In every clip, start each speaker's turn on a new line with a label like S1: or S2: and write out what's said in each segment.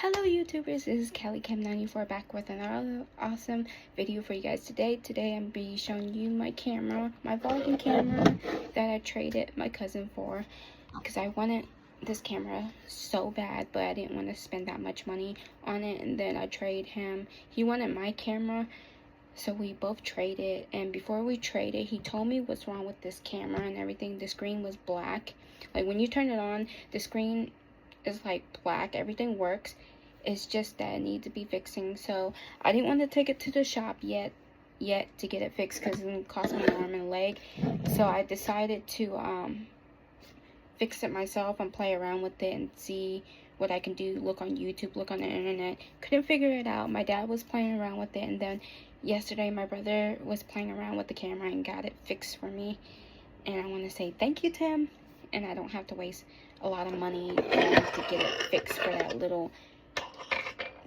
S1: Hello YouTubers, this is Kelly Cam94 back with another awesome video for you guys today. Today I'm be showing you my camera, my vlogging camera that I traded my cousin for because I wanted this camera so bad, but I didn't want to spend that much money on it, and then I traded him. He wanted my camera, so we both traded, and before we traded, he told me what's wrong with this camera and everything. The screen was black. Like when you turn it on, the screen is like black. Everything works. It's just that it needs to be fixing. So I didn't want to take it to the shop yet to get it fixed because it would cost me an arm and a leg. So I decided to fix it myself and play around with it and see what I can do. Look on YouTube, look on the internet. Couldn't figure it out. My dad was playing around with it, and then yesterday my brother was playing around with the camera and got it fixed for me. And I want to say thank you to him, and I don't have to waste a lot of money to get it fixed for that little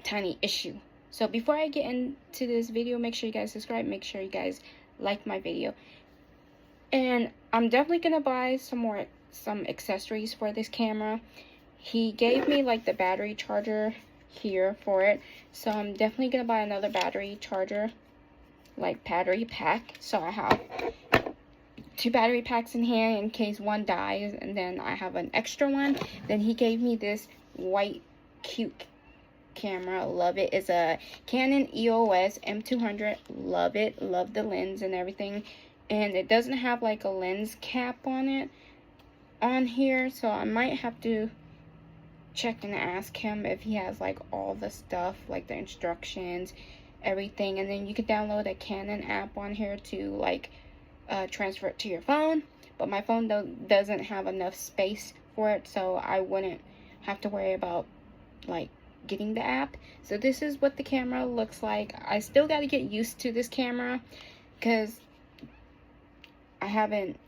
S1: tiny issue. So before I get into this video, make sure you guys subscribe, make sure you guys like my video, and I'm definitely gonna buy some accessories for this camera. He gave me like the battery charger here for it, so I'm definitely gonna buy another battery charger, like battery pack, so I have 2 battery packs in here in case one dies, and then I have an extra one. Then he gave me this white cute camera. Love it. It's a Canon EOS m200. Love it. Love the lens and everything, and it doesn't have like a lens cap on it on here, so I might have to check and ask him if he has like all the stuff, like the instructions, everything. And then you can download a Canon app on here to like transfer it to your phone, but my phone doesn't have enough space for it, so I wouldn't have to worry about like getting the app. So this is what the camera looks like. I still got to get used to this camera because I haven't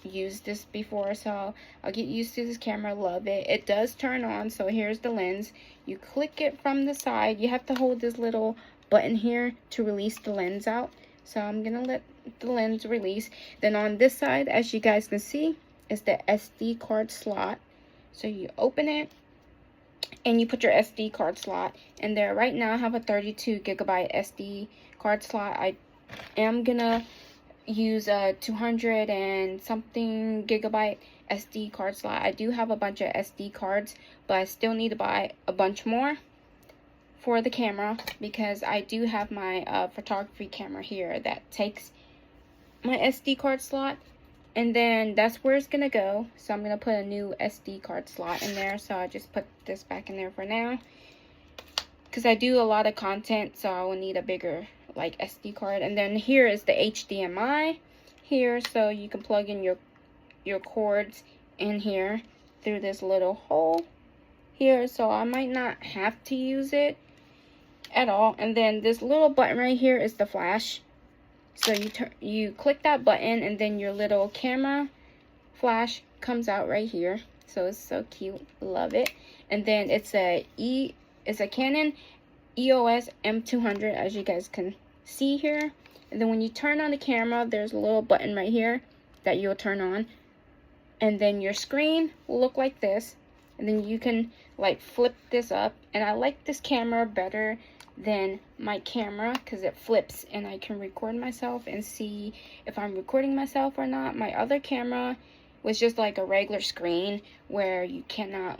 S1: used this before, so I'll get used to this camera. Love it. It does turn on. So here's the lens. You click it from the side. You have to hold this little button here to release the lens out. So I'm gonna let the lens release. Then on this side, as you guys can see, is the SD card slot. So you open it and you put your SD card slot in there. Right now I have a 32 gigabyte SD card slot. I am gonna use a 200 and something gigabyte SD card slot. I do have a bunch of SD cards, but I still need to buy a bunch more for the camera because I do have my photography camera here that takes my SD card slot, and then that's where it's gonna go. So I'm gonna put a new SD card slot in there. So I just put this back in there for now because I do a lot of content, so I will need a bigger like SD card. And then here is the HDMI here, so you can plug in your cords in here through this little hole here, so I might not have to use it at all. And then this little button right here is the flash. So you click that button, and then your little camera flash comes out right here. So it's so cute. Love it. And then it's a Canon EOS m200, as you guys can see here. And then when you turn on the camera, there's a little button right here that you'll turn on, and then your screen will look like this. And then you can like flip this up, and I like this camera better than my camera because it flips and I can record myself and see if I'm recording myself or not. My other camera was just like a regular screen where you cannot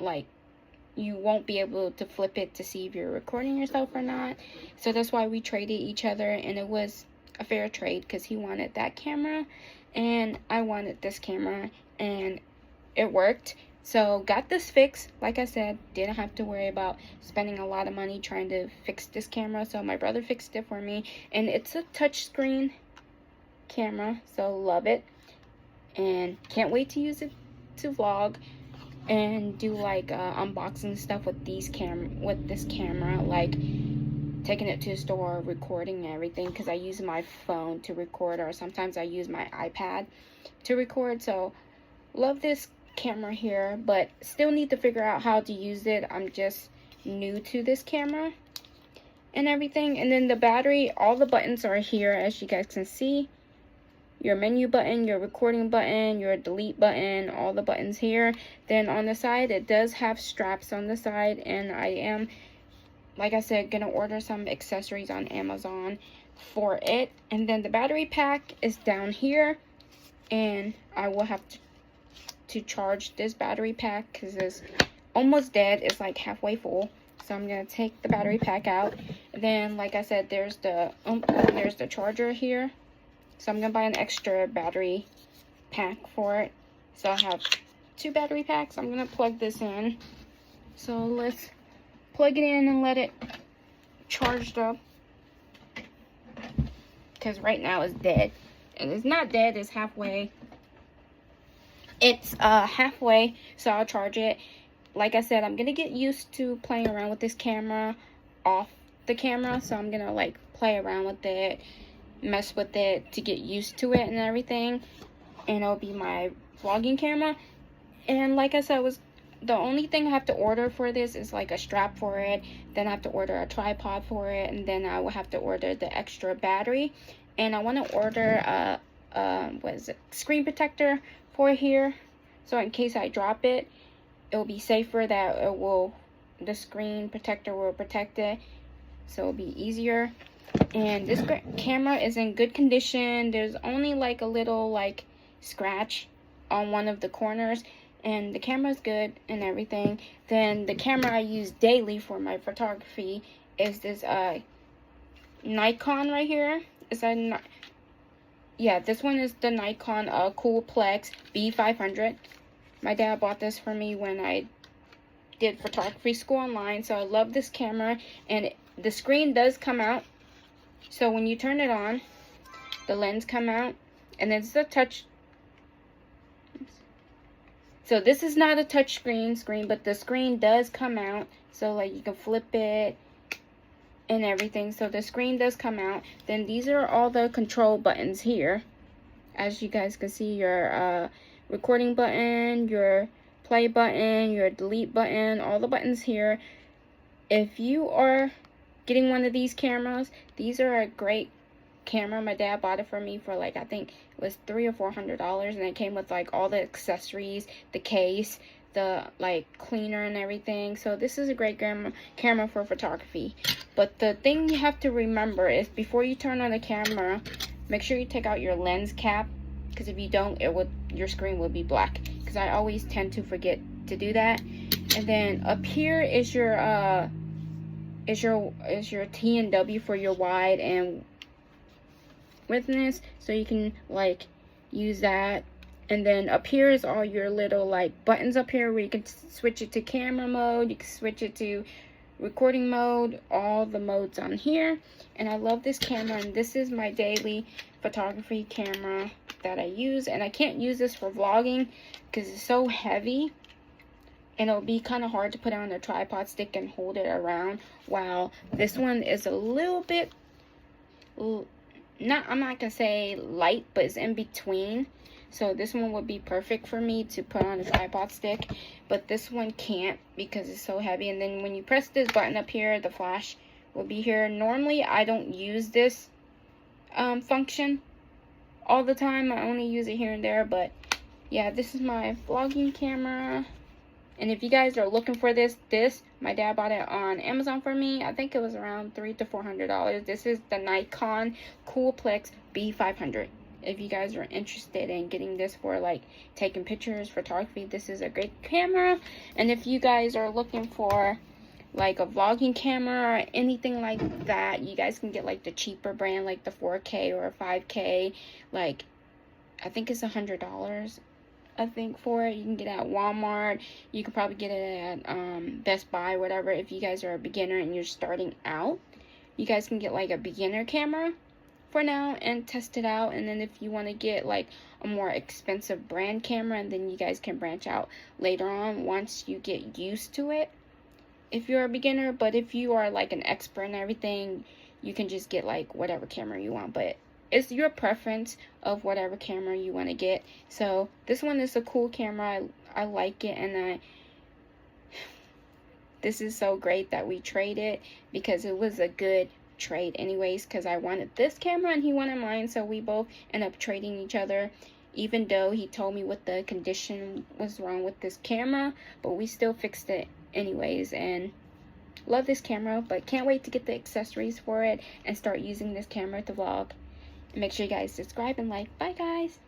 S1: you won't be able to flip it to see if you're recording yourself or not. So that's why we traded each other, and it was a fair trade because he wanted that camera and I wanted this camera, and it worked. So got this fixed. Like I said, didn't have to worry about spending a lot of money trying to fix this camera. So my brother fixed it for me, and it's a touchscreen camera, so love it, and can't wait to use it to vlog and do like unboxing stuff with this camera, like taking it to the store, recording everything, because I use my phone to record, or sometimes I use my iPad to record. So love this camera here, but still need to figure out how to use it. I'm just new to this camera and everything. And then the battery, all the buttons are here, as you guys can see. Your menu button, your recording button, your delete button, all the buttons here. Then on the side, it does have straps on the side, and I am like I said, gonna order some accessories on Amazon for it. And then the battery pack is down here, and I will have to charge this battery pack because it's almost dead. It's like halfway full, so I'm gonna take the battery pack out. And then, like I said, there's the charger here, so I'm gonna buy an extra battery pack for it. So I have 2 battery packs. I'm gonna plug this in. So let's plug it in and let it charged up, because right now it's dead. And it's not dead, it's halfway. It's halfway, so I'll charge it. Like I said, I'm gonna get used to playing around with this camera off the camera, so I'm gonna like play around with it, mess with it to get used to it and everything. And it'll be my vlogging camera. And like I said, the only thing I have to order for this is like a strap for it. Then I have to order a tripod for it, and then I will have to order the extra battery. And I want to order what is it, screen protector for here, so in case I drop it, it'll be safer, that the screen protector will protect it, so it'll be easier. And this camera is in good condition. There's only like a little like scratch on one of the corners, and the camera's good and everything. Then the camera I use daily for my photography is this Nikon right here. It's this one is the Nikon Coolplex B500. My dad bought this for me when I did photography school online, so I love this camera. And the screen does come out, so when you turn it on, the lens come out, and it's the touch. So this is not a touch screen, but the screen does come out, so like you can flip it and everything. So the screen does come out. Then these are all the control buttons here. As you guys can see, your recording button, your play button, your delete button, all the buttons here. If you are getting one of these cameras, these are a great camera. My dad bought it for me for like, I think it was $300 or $400, and it came with like all the accessories, the case, the like cleaner and everything. So this is a great camera for photography. But the thing you have to remember is, before you turn on the camera, make sure you take out your lens cap, because if you don't, your screen will be black, because I always tend to forget to do that. And then up here is your T and W for your wide and widthness, so you can like use that. And then up here is all your little like buttons up here, where you can switch it to camera mode, you can switch it to recording mode, all the modes on here. And I love this camera, and this is my daily photography camera that I use. And I can't use this for vlogging because it's so heavy, and it'll be kind of hard to put on a tripod stick and hold it around, while this one is a little bit, I'm not gonna say light, but it's in between. So this one would be perfect for me to put on a tripod stick, but this one can't because it's so heavy. And then when you press this button up here, the flash will be here. Normally I don't use this function all the time. I only use it here and there. But yeah, this is my vlogging camera. And if you guys are looking for this, my dad bought it on Amazon for me. I think it was around $300 to $400. This is the Nikon Coolplex B500. If you guys are interested in getting this for like taking pictures, photography, this is a great camera. And if you guys are looking for like a vlogging camera or anything like that, you guys can get like the cheaper brand, like the 4K or 5K. Like, I think it's $100. I think for it, you can get it at Walmart. You could probably get it at Best Buy, whatever. If you guys are a beginner and you're starting out, you guys can get like a beginner camera for now and test it out. And then if you want to get like a more expensive brand camera, and then you guys can branch out later on once you get used to it, if you're a beginner. But if you are like an expert and everything, you can just get like whatever camera you want. But it's your preference of whatever camera you want to get. So this one is a cool camera. I like it, and this is so great that we traded, because it was a good trade anyways, because I wanted this camera and he wanted mine, so we both end up trading each other, even though he told me what the condition was wrong with this camera, but we still fixed it anyways. And Love this camera, but can't wait to get the accessories for it and start using this camera to vlog. Make sure you guys subscribe and like. Bye guys.